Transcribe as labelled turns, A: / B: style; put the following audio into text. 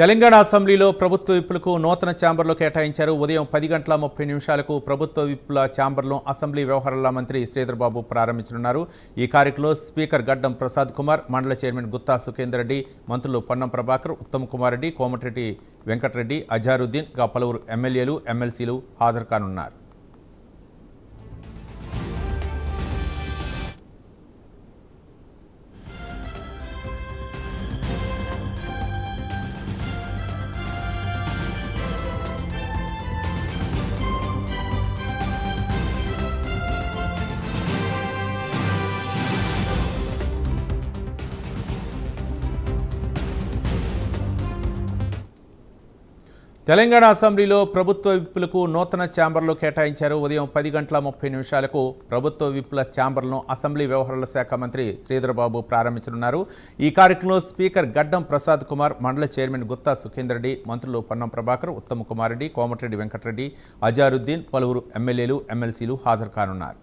A: తెలంగాణ అసెంబ్లీలో ప్రభుత్వ విప్పులకు నూతన ఛాంబర్లో కేటాయించారు. ఉదయం 10:30 ప్రభుత్వ విప్పుల ఛాంబర్లో అసెంబ్లీ వ్యవహారాల మంత్రి శ్రీధర్బాబు ప్రారంభించనున్నారు. ఈ కార్యక్రమంలో స్పీకర్ గడ్డం ప్రసాద్ కుమార్, మండలి చైర్మన్ గుత్తా సుఖేందర్ రెడ్డి, మంత్రులు పొన్నం ప్రభాకర్, ఉత్తమ్ కుమార్ రెడ్డి, కోమటిరెడ్డి వెంకటరెడ్డి, అజారుద్దీన్, పలువురు ఎమ్మెల్యేలు, ఎమ్మెల్సీలు హాజరు కానున్నారు. తెలంగాణ అసెంబ్లీలో ప్రభుత్వ విప్పులకు నూతన ఛాంబర్లో కేటాయించారు. ఉదయం 10:30 ప్రభుత్వ విప్పుల ఛాంబర్ను అసెంబ్లీ వ్యవహారాల శాఖ మంత్రి శ్రీధర్బాబు ప్రారంభించనున్నారు. ఈ కార్యక్రమంలో స్పీకర్ గడ్డం ప్రసాద్ కుమార్, మండలి చైర్మన్ గుత్తా సుఖేందర్ రెడ్డి, మంత్రులు పొన్నం ప్రభాకర్, ఉత్తమ్ కుమార్ రెడ్డి, కోమటిరెడ్డి వెంకటరెడ్డి, అజారుద్దీన్, పలువురు ఎమ్మెల్యేలు, ఎమ్మెల్సీలు హాజరు కానున్నారు.